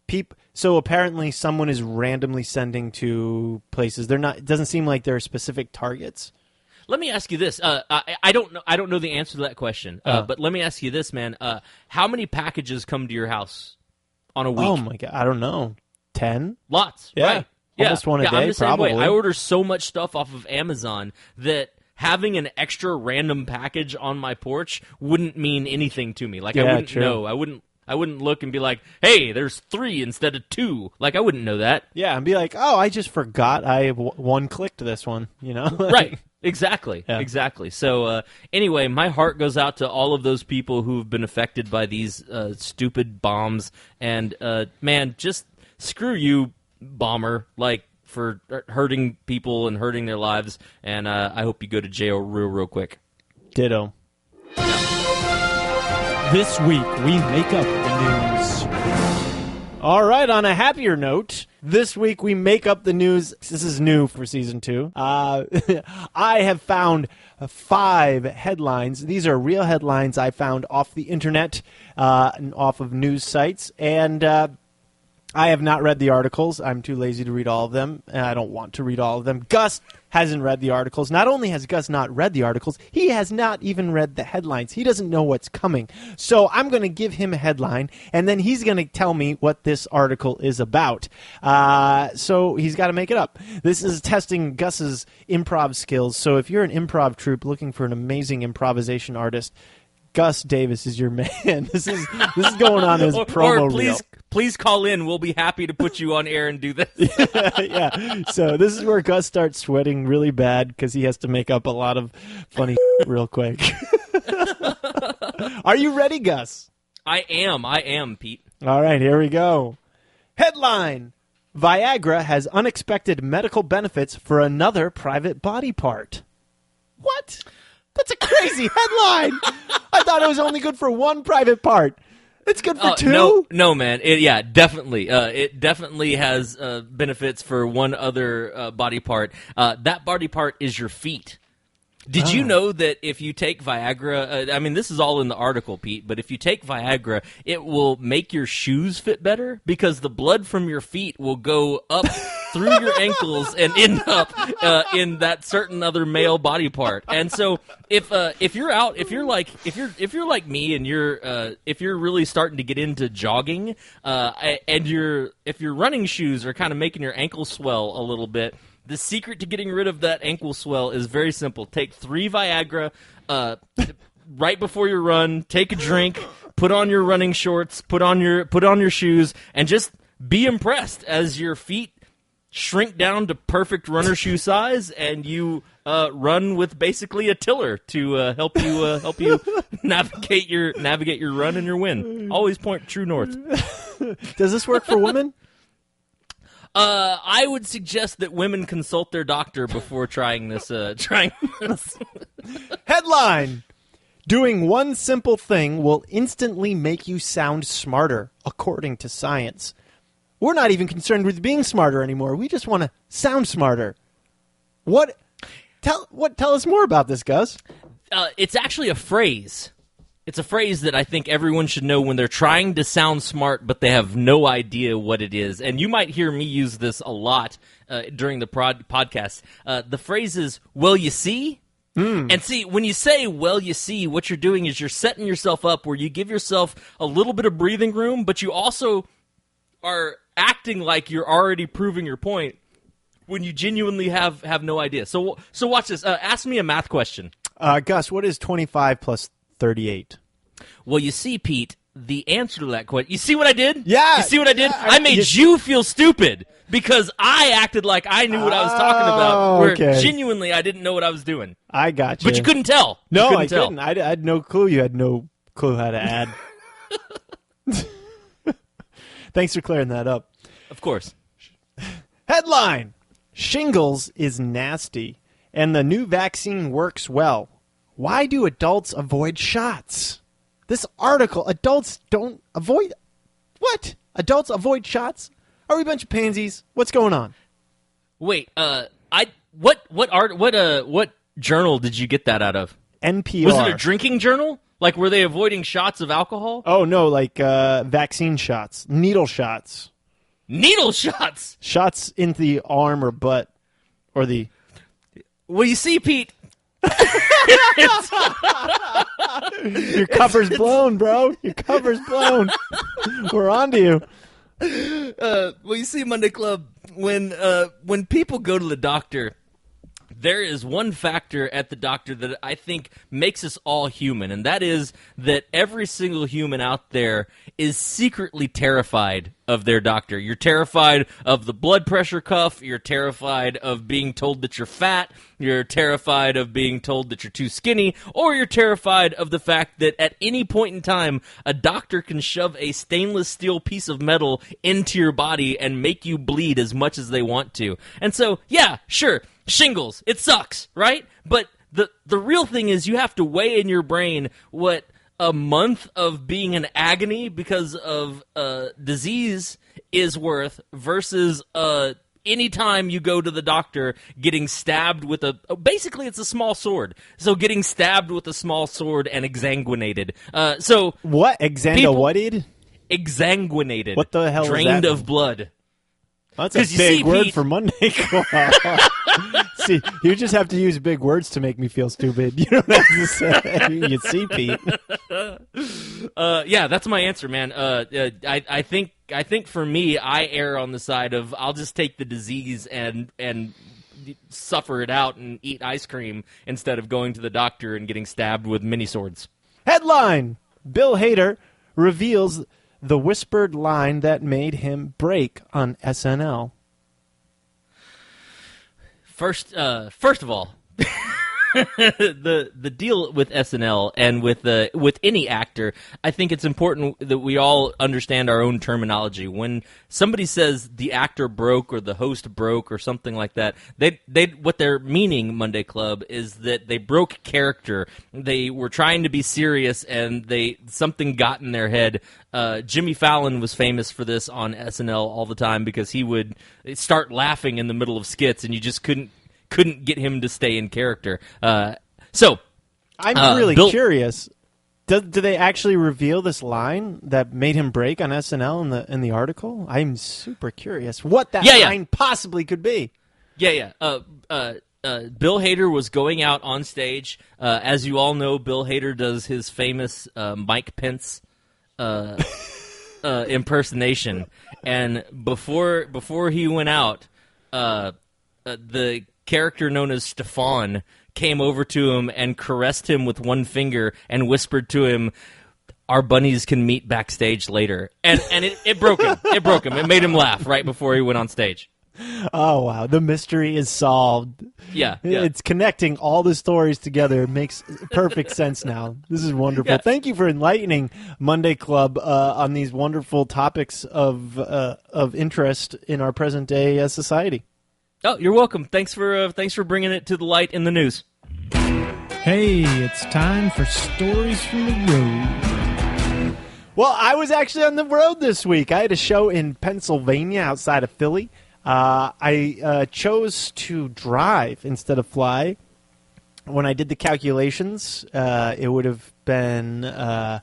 So apparently, someone is randomly sending to places. They're not. It doesn't seem like there are specific targets. Let me ask you this. I don't know. I don't know the answer to that question. But let me ask you this, man. How many packages come to your house on a week? Oh my god, I don't know. 10? Lots. Yeah. Right. Almost one a day. I'm the same probably. way. I order so much stuff off of Amazon that having an extra random package on my porch wouldn't mean anything to me. Like, Yeah, I wouldn't true. know. I wouldn't look and be like, hey, there's 3 instead of 2. Like, I wouldn't know that. Yeah, and be like, oh, I just forgot I one-clicked this one, you know? Right. Exactly. Yeah. Exactly. So, anyway, my heart goes out to all of those people who've been affected by these stupid bombs. And, man, just screw you, bomber, like, for hurting people and hurting their lives. And I hope you go to jail real quick. Ditto. This week, we make up the news. All right, on a happier note, this week we make up the news. This is new for Season 2. I have found 5 headlines. These are real headlines I found off the internet and off of news sites. And I have not read the articles. I'm too lazy to read all of them, and I don't want to read all of them. Gus hasn't read the articles. Not only has Gus not read the articles, he has not even read the headlines. He doesn't know what's coming. So I'm going to give him a headline, and then he's going to tell me what this article is about. So he's got to make it up. This is testing Gus's improv skills. So if you're an improv troupe looking for an amazing improvisation artist, Gus Davis is your man. This is going on as promo reel. Please call in. We'll be happy to put you on air and do this. Yeah. So this is where Gus starts sweating really bad because he has to make up a lot of funny real quick. Are you ready, Gus? I am, Pete. All right, here we go. Headline: Viagra has unexpected medical benefits for another private body part. What? That's a crazy headline. I thought it was only good for one private part. It's good for 2? No, man. Definitely. It definitely has benefits for one other body part. That body part is your feet. Did you know that if you take Viagra, I mean, this is all in the article, Pete, but if you take Viagra, it will make your shoes fit better because the blood from your feet will go up through your ankles and end up in that certain other male body part. And so if you're like me and if you're really starting to get into jogging, and if your running shoes are kind of making your ankles swell a little bit, the secret to getting rid of that ankle swell is very simple. Take 3 Viagra right before your run. Take a drink. Put on your running shorts. Put on your shoes, and just be impressed as your feet shrink down to perfect runner shoe size, and you run with basically a tiller to help you navigate your run and your win. Always point true north. Does this work for women? I would suggest that women consult their doctor before trying this. Headline: Doing one simple thing will instantly make you sound smarter, according to science. We're not even concerned with being smarter anymore. We just want to sound smarter. What? Tell us more about this, Gus. It's actually a phrase. It's a phrase that I think everyone should know when they're trying to sound smart, but they have no idea what it is. And you might hear me use this a lot during the podcast. The phrase is, well, you see? And see, when you say, well, you see, what you're doing is you're setting yourself up where you give yourself a little bit of breathing room, but you also are acting like you're already proving your point when you genuinely have no idea. So watch this. Ask me a math question. Gus, what is 25 plus 38? Well, you see, Pete, the answer to that question. You see what I did? Yeah. You see what I did? Yeah, I made you feel stupid because I acted like I knew what I was talking about. Where genuinely I didn't know what I was doing. I got you. But you couldn't tell. No, I couldn't. I had no clue. You had no clue how to add. Thanks for clearing that up. Of course. Headline: Shingles is nasty, and the new vaccine works well. Why do adults avoid shots? This article, adults don't avoid... What? Adults avoid shots? Are we a bunch of pansies? What's going on? Wait, what journal did you get that out of? NPR. Was it a drinking journal? Like, were they avoiding shots of alcohol? Oh, no, like vaccine shots. Needle shots. Needle shots? Shots into the arm or butt. Or the... Well, you see, Pete... Your cover's blown, bro. Your cover's blown. We're on to you. Well, you see, Monday Club, when people go to the doctor, there is one factor at the doctor that I think makes us all human, and that is that every single human out there is secretly terrified of their doctor. You're terrified of the blood pressure cuff. You're terrified of being told that you're fat. You're terrified of being told that you're too skinny, or you're terrified of the fact that at any point in time, a doctor can shove a stainless steel piece of metal into your body and make you bleed as much as they want to. And so, yeah, sure, shingles, it sucks, right? But the real thing is you have to weigh in your brain what a month of being in agony because of disease is worth versus any time you go to the doctor getting stabbed with basically it's a small sword. So getting stabbed with a small sword and exsanguinated. What? Exsanguinated? Exsanguinated. What the hell is that? Drained of blood. Well, that's a big word for Monday Club. See, you just have to use big words to make me feel stupid. You don't have to say, you see, Pete. Yeah, that's my answer, man. I think for me, I err on the side of I'll just take the disease and suffer it out and eat ice cream instead of going to the doctor and getting stabbed with mini swords. Headline: Bill Hader reveals the whispered line that made him break on SNL. First of all, the deal with SNL and with any actor, I think it's important that we all understand our own terminology. When somebody says the actor broke or the host broke or something like that, they what they're meaning, Monday Club, is that they broke character. They were trying to be serious and something got in their head. Jimmy Fallon was famous for this on SNL all the time because he would start laughing in the middle of skits and you just couldn't get him to stay in character. So I'm really curious. Do they actually reveal this line that made him break on SNL in the article? I'm super curious what that line possibly could be. Yeah. Bill Hader was going out on stage. As you all know, Bill Hader does his famous Mike Pence impersonation, and before he went out, the character known as Stefan came over to him and caressed him with one finger and whispered to him, "Our bunnies can meet backstage later," and it broke him. It broke him. It made him laugh right before he went on stage. Oh, wow. The mystery is solved. Yeah. It's connecting all the stories together. It makes perfect sense now. This is wonderful. Yes. Thank you for enlightening Monday Club on these wonderful topics of interest in our present-day society. Oh, you're welcome. Thanks for bringing it to the light in the news. Hey, it's time for Stories from the Road. Well, I was actually on the road this week. I had a show in Pennsylvania outside of Philly. I chose to drive instead of fly. When I did the calculations, it would have been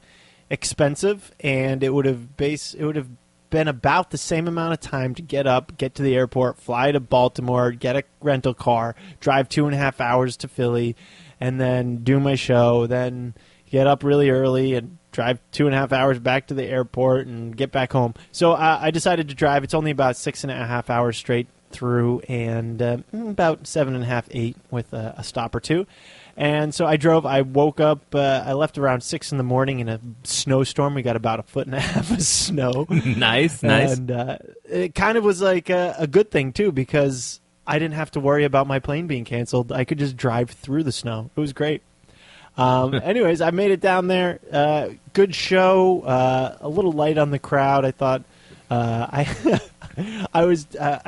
expensive, and it would have been about the same amount of time to get up, get to the airport, fly to Baltimore, get a rental car, drive 2.5 hours to Philly, and then do my show, then get up really early and drive 2.5 hours back to the airport and get back home. So I decided to drive. It's only about 6.5 hours straight through, and about 7.5, 8 with a stop or two. And so I drove. I woke up. I left around 6 in the morning in a snowstorm. We got about 1.5 feet of snow. Nice. And it kind of was like a good thing, too, because I didn't have to worry about my plane being canceled. I could just drive through the snow. It was great. Anyways, I made it down there. Good show. A little light on the crowd. I thought I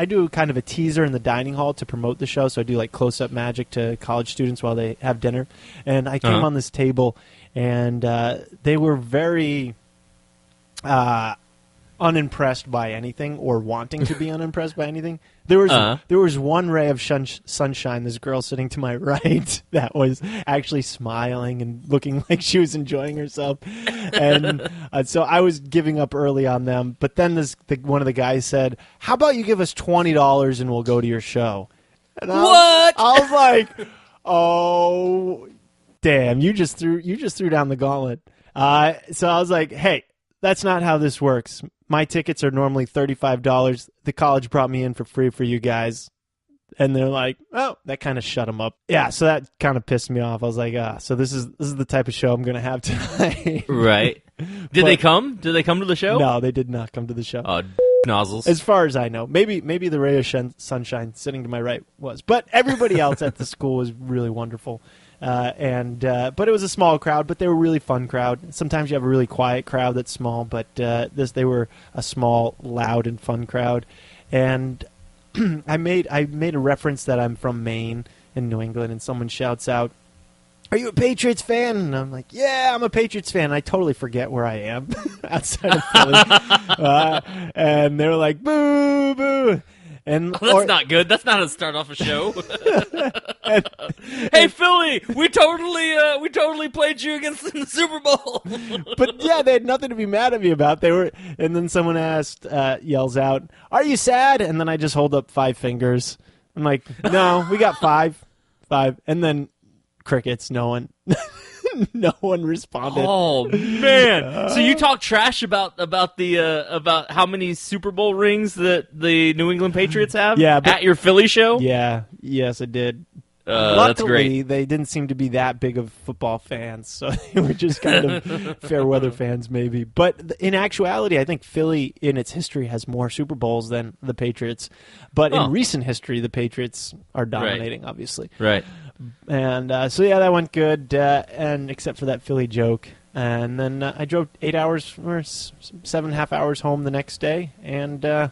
do kind of a teaser in the dining hall to promote the show. So I do like close-up magic to college students while they have dinner. And I came on this table, and they were very unimpressed by anything or wanting to be unimpressed by anything. There was one ray of sunshine, this girl sitting to my right that was actually smiling and looking like she was enjoying herself. And so I was giving up early on them. But then one of the guys said, "How about you give us $20 and we'll go to your show?" And What? I was like, "Oh, damn, you just threw down the gauntlet." So I was like, "Hey, that's not how this works. My tickets are normally $35. The college brought me in for free for you guys. And they're like, oh, that kind of shut them up. Yeah, so that kind of pissed me off. I was like, so this is the type of show I'm going to have tonight. Right. Did they come? Did they come to the show? No, they did not come to the show. Oh, nozzles. As far as I know. Maybe the ray of sunshine sitting to my right was. But everybody else at the school was really wonderful. But it was a small crowd, but they were a really fun crowd. Sometimes you have a really quiet crowd that's small, but they were a small, loud, and fun crowd. And I made a reference that I'm from Maine in New England, and someone shouts out, "Are you a Patriots fan?" And I'm like, "Yeah, I'm a Patriots fan." I totally forget where I am outside of Philly. And they were like, "Boo, boo." And that's not good. That's not how to start off a show. Hey, Philly, we totally played you against in the Super Bowl. But yeah, they had nothing to be mad at me about. And then someone yells out, "Are you sad?" And then I just hold up 5 fingers. I'm like, "No, we got 5. And then crickets. No one. No one responded. Oh man! So you talk trash about how many Super Bowl rings that the New England Patriots have? Yeah, at your Philly show. Yeah, yes, I did. Luckily, that's great. They didn't seem to be that big of football fans, so they were just kind of fair weather fans, maybe. But in actuality, I think Philly, in its history, has more Super Bowls than the Patriots. But in recent history, the Patriots are dominating, obviously. Right. And so, yeah, that went good, and except for that Philly joke. And then I drove 8 hours or 7.5 hours home the next day, and it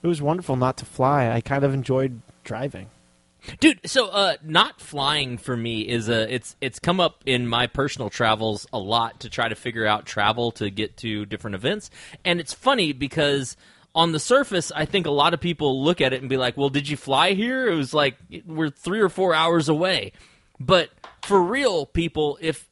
was wonderful not to fly. I kind of enjoyed driving. Dude, so not flying for me is it's come up in my personal travels a lot to try to figure out travel to get to different events. And it's funny because on the surface, I think a lot of people look at it and be like, well, did you fly here? It was like we're 3 or 4 hours away. But for real, people, if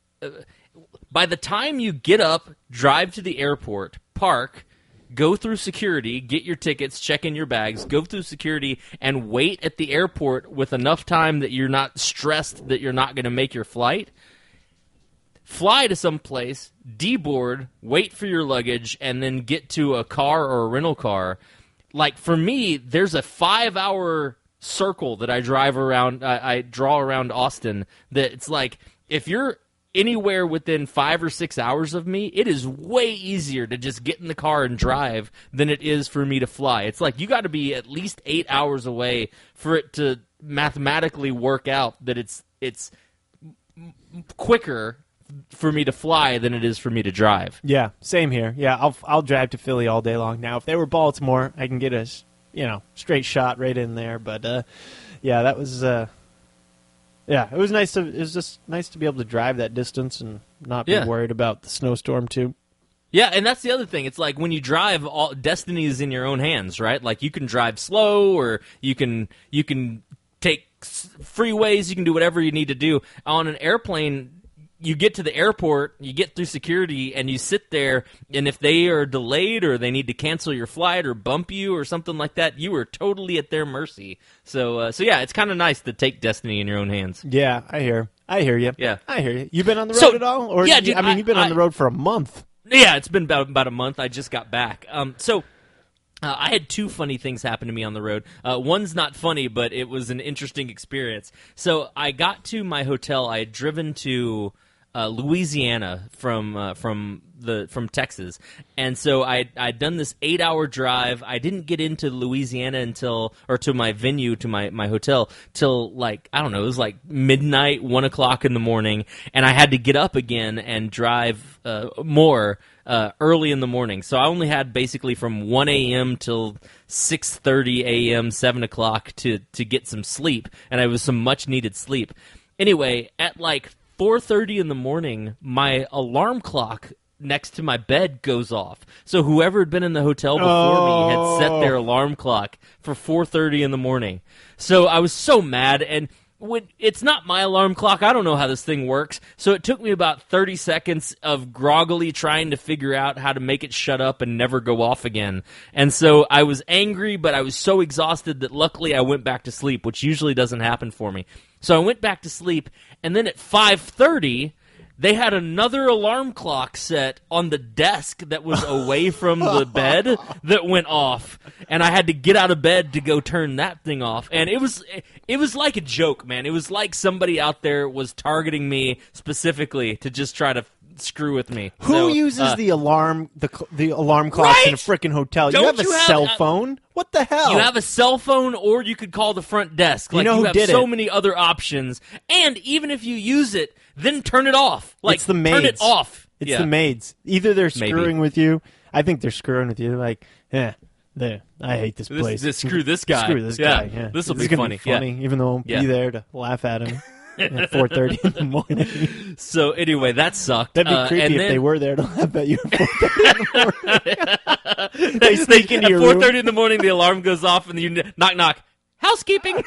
by the time you get up, drive to the airport, park, go through security, get your tickets, check in your bags, go through security, and wait at the airport with enough time that you're not stressed that you're not going to make your flight. Fly to some place, deboard, wait for your luggage, and then get to a car or a rental car. Like, for me, there's a 5-hour circle that I drive around, I draw around Austin, that it's like, if you're anywhere within 5 or 6 hours of me, it is way easier to just get in the car and drive than it is for me to fly. It's like you got to be at least 8 hours away for it to mathematically work out that it's quicker for me to fly than it is for me to drive. Yeah, same here. Yeah, I'll drive to Philly all day long. Now, if they were Baltimore, I can get a straight shot right in there. But yeah, that was. Yeah, it was nice it was just nice to be able to drive that distance and not be worried about the snowstorm too. Yeah, and that's the other thing. It's like when you drive, all destiny is in your own hands, right? Like you can drive slow, or you can take freeways. You can do whatever you need to do on an airplane. You get to the airport, you get through security, and you sit there, and if they are delayed or they need to cancel your flight or bump you or something like that, you are totally at their mercy. So yeah, it's kind of nice to take destiny in your own hands. Yeah, I hear you. Yeah. I hear you. You been on the road at all? Or yeah, dude, you've been on the road for a month. Yeah, it's been about a month. I just got back. I had 2 funny things happen to me on the road. One's not funny, but it was an interesting experience. So I got to my hotel. I had driven to Louisiana from Texas, and so I'd done this 8-hour drive. I didn't get into Louisiana to my venue, to my hotel, till like, I don't know, it was like midnight, 1 o'clock in the morning, and I had to get up again and drive more early in the morning. So I only had basically from 1 a.m. till 6:30 a.m., 7 o'clock to get some sleep, and it was some much needed sleep. Anyway, at like 4:30 in the morning, my alarm clock next to my bed goes off. So whoever had been in the hotel before me had set their alarm clock for 4:30 in the morning. So I was so mad, and it's not my alarm clock. I don't know how this thing works. So it took me about 30 seconds of groggily trying to figure out how to make it shut up and never go off again. And so I was angry, but I was so exhausted that luckily I went back to sleep, which usually doesn't happen for me. So I went back to sleep, and then at 5:30, they had another alarm clock set on the desk that was away from the bed that went off, and I had to get out of bed to go turn that thing off. And it was like a joke, man. It was like somebody out there was targeting me specifically to just try to screw with me. Who uses the alarm clocks in a freaking hotel? You have a cell phone? What the hell? You have a cell phone, or you could call the front desk. Like, you have so many other options. And even if you use it, then turn it off. Like, it's the maids. Turn it off. It's the maids. Either they're screwing with you. I think they're screwing with you. Like, I hate this place. Screw this guy. Screw this guy. Yeah. This will be funny. Even though I'll be there to laugh at him. At 4:30 in the morning. So anyway, that sucked. That'd be creepy if they were there to laugh at you at 4:30 in the morning. They sneak into your room. At 4:30 in the morning, the alarm goes off, and you knock, knock. Housekeeping.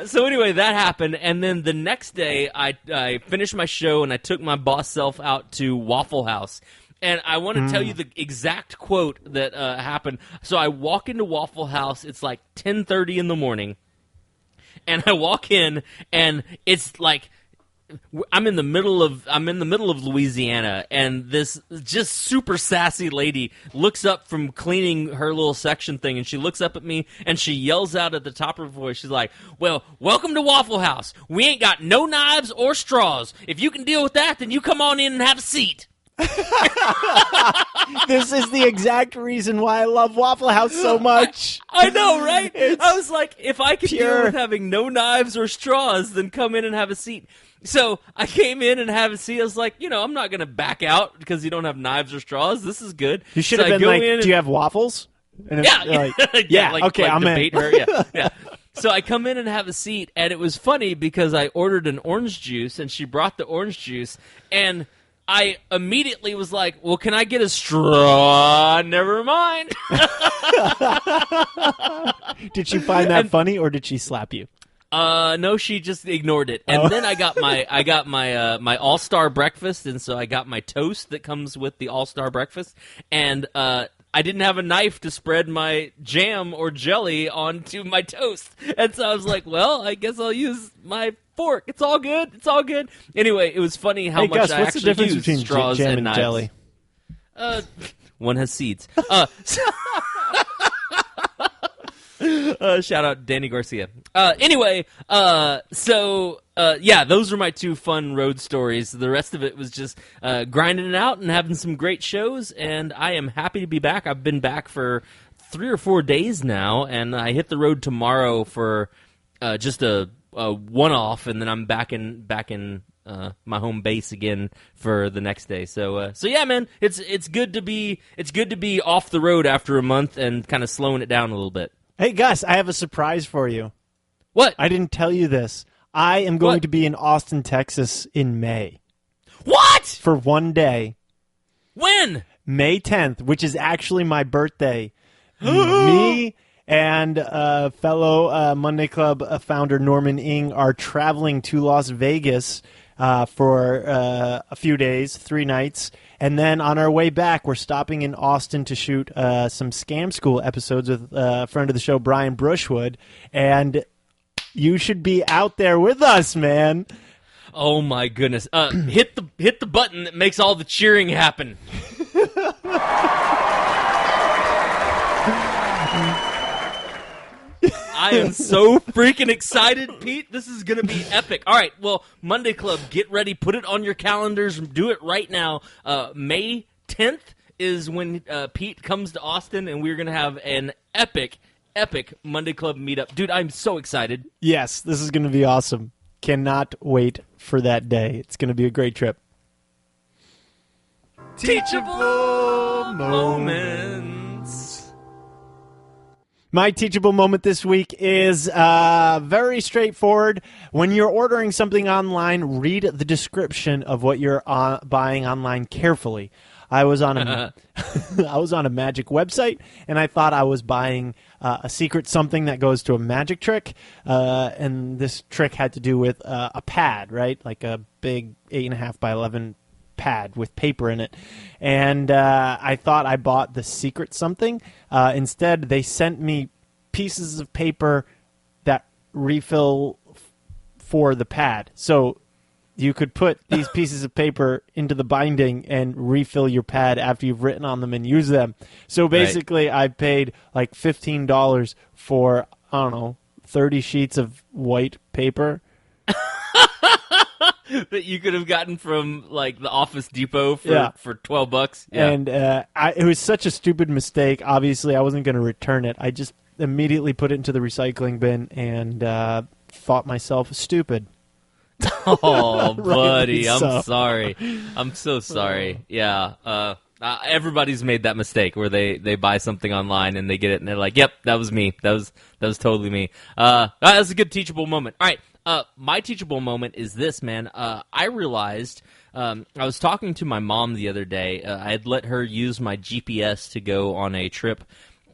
So anyway, that happened, and then the next day, I finished my show, and I took my boss self out to Waffle House. And I want to tell you the exact quote that happened. So I walk into Waffle House. It's like 10:30 in the morning. And I walk in, and it's like I'm in the middle of Louisiana, and this just super sassy lady looks up from cleaning her little section thing, and she looks up at me, and she yells out at the top of her voice. She's like, "Well, welcome to Waffle House. We ain't got no knives or straws. If you can deal with that, then you come on in and have a seat." This is the exact reason why I love Waffle House so much. I know, right? I was like, if I could deal with having no knives or straws, then come in and have a seat. So I came in and have a seat. I was like, I'm not going to back out because you don't have knives or straws. This is good. You should have been like, do you have waffles? And okay, I'm debate in. Her. Yeah. So I come in and have a seat, and it was funny because I ordered an orange juice, and she brought the orange juice, and I immediately was like, well, can I get a straw? Never mind. Did she find that funny, or did she slap you? No, she just ignored it. And then I got my All-Star breakfast, and so I got my toast that comes with the All-Star breakfast, and I didn't have a knife to spread my jam or jelly onto my toast. And so I was like, well, I guess I'll use my fork. It's all good. It's all good. Anyway, it was funny how much Gus, I what's the actually difference use between straws jam and and knives. jelly? One has seeds. Shout out Danny Garcia. Anyway, those are my two fun road stories. The rest of it was just grinding it out and having some great shows, and I am happy to be back. I've been back for 3 or 4 days now, and I hit the road tomorrow for just a one-off, and then I'm back in my home base again for the next day. So yeah, man, it's good to be off the road after a month and kind of slowing it down a little bit. Hey, Gus, I have a surprise for you. What? I didn't tell you this. I am going to be in Austin, Texas in May. What? For one day. When? May 10th, which is actually my birthday. Me and fellow Monday Club founder Norman Ing are traveling to Las Vegas for a few days, 3 nights. And then on our way back, we're stopping in Austin to shoot some Scam School episodes with a friend of the show, Brian Brushwood. And you should be out there with us, man. Oh, my goodness. Hit the button that makes all the cheering happen. I am so freaking excited, Pete. This is going to be epic. All right, well, Monday Club, get ready. Put it on your calendars. Do it right now. May 10th is when Pete comes to Austin, and we're going to have an epic Monday Club meetup. Dude, I'm so excited. Yes, this is going to be awesome. Cannot wait for that day. It's going to be a great trip. Teachable moments. My teachable moment this week is very straightforward. When you're ordering something online, read the description of what you're buying online carefully. I was on a magic website, and I thought I was buying a secret something that goes to a magic trick, and this trick had to do with a pad, right? Like a big 8.5 by 11 pad with paper in it. And I thought I bought the secret something. Instead, they sent me pieces of paper that refill for the pad. So you could put these pieces of paper into the binding and refill your pad after you've written on them and use them. So basically, I paid like $15 for, I don't know, 30 sheets of white paper. That you could have gotten from like the Office Depot for $12. Yeah. And it was such a stupid mistake. Obviously, I wasn't going to return it. I just immediately put it into the recycling bin and thought myself stupid. Oh, buddy, so. I'm sorry. I'm so sorry. Yeah. Everybody's made that mistake where they buy something online and they get it and they're like, "Yep, that was me. That was totally me." That was a good teachable moment. All right. My teachable moment is this, man. I realized I was talking to my mom the other day. I had let her use my GPS to go on a trip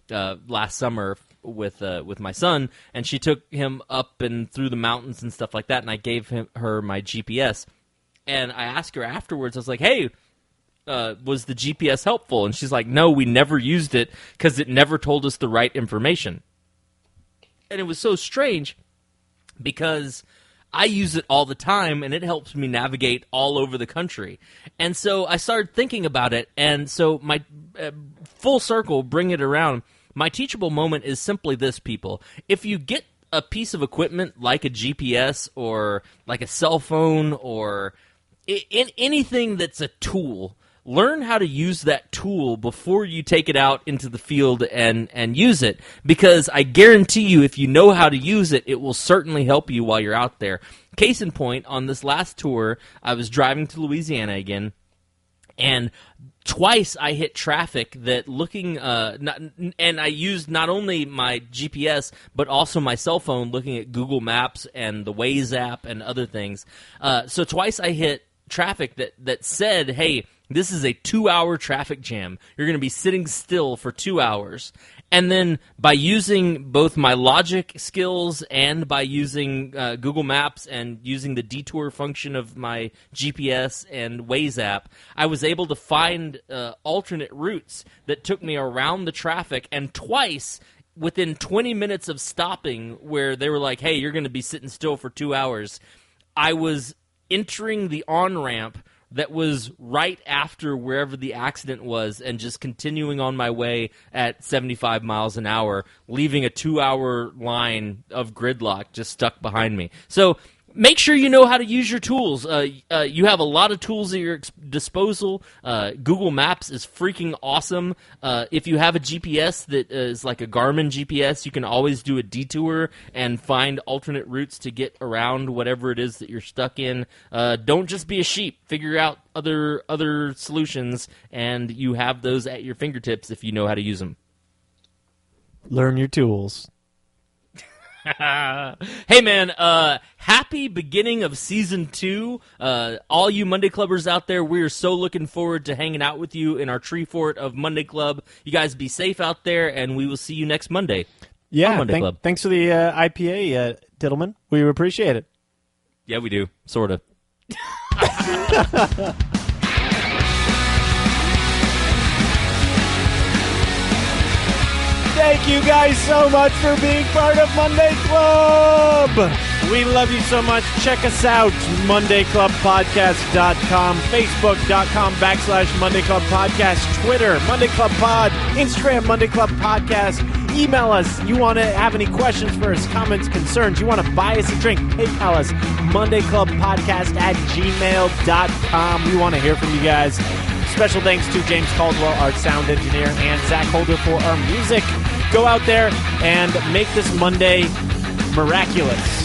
last summer with my son, and she took him up and through the mountains and stuff like that, and I gave her my GPS. And I asked her afterwards, I was like, "Hey, was the GPS helpful?" And she's like, "No, we never used it because it never told us the right information." And it was so strange because I use it all the time, and it helps me navigate all over the country. And so I started thinking about it, and so my full circle, bring it around, my teachable moment is simply this, people. If you get a piece of equipment like a GPS or like a cell phone or anything that's a tool, learn how to use that tool before you take it out into the field and use it, because I guarantee you if you know how to use it, it will certainly help you while you're out there. Case in point, on this last tour, I was driving to Louisiana again, and twice I hit traffic that and I used not only my GPS, but also my cell phone looking at Google Maps and the Waze app and other things. So twice I hit traffic that said, "Hey, this is a 2-hour traffic jam. You're going to be sitting still for 2 hours." And then by using both my logic skills and by using Google Maps and using the detour function of my GPS and Waze app, I was able to find alternate routes that took me around the traffic. And twice, within 20 minutes of stopping, where they were like, "Hey, you're going to be sitting still for 2 hours," I was entering the on-ramp that was right after wherever the accident was and just continuing on my way at 75 miles an hour, leaving a 2-hour line of gridlock just stuck behind me. So make sure you know how to use your tools. You have a lot of tools at your disposal. Google Maps is freaking awesome. If you have a GPS that is like a Garmin GPS, you can always do a detour and find alternate routes to get around whatever it is that you're stuck in. Don't just be a sheep. Figure out other solutions, and you have those at your fingertips if you know how to use them. Learn your tools. Hey, man, happy beginning of Season 2. All you Monday Clubbers out there, we are so looking forward to hanging out with you in our tree fort of Monday Club. You guys be safe out there, and we will see you next Monday. Yeah, Monday Club. Thanks for the IPA, Diddleman. We appreciate it. Yeah, we do. Sort of. Thank you guys so much for being part of Monday Club. We love you so much. Check us out, MondayClubPodcast.com, Facebook.com/Monday Club Podcast, Twitter, Monday Club Pod, Instagram, Monday Club Podcast. Email us. You want to have any questions for us, comments, concerns, you want to buy us a drink, PayPal us, MondayClubPodcast@gmail.com. We want to hear from you guys. Special thanks to James Caldwell, our sound engineer, and Zach Holder for our music. Go out there and make this Monday miraculous.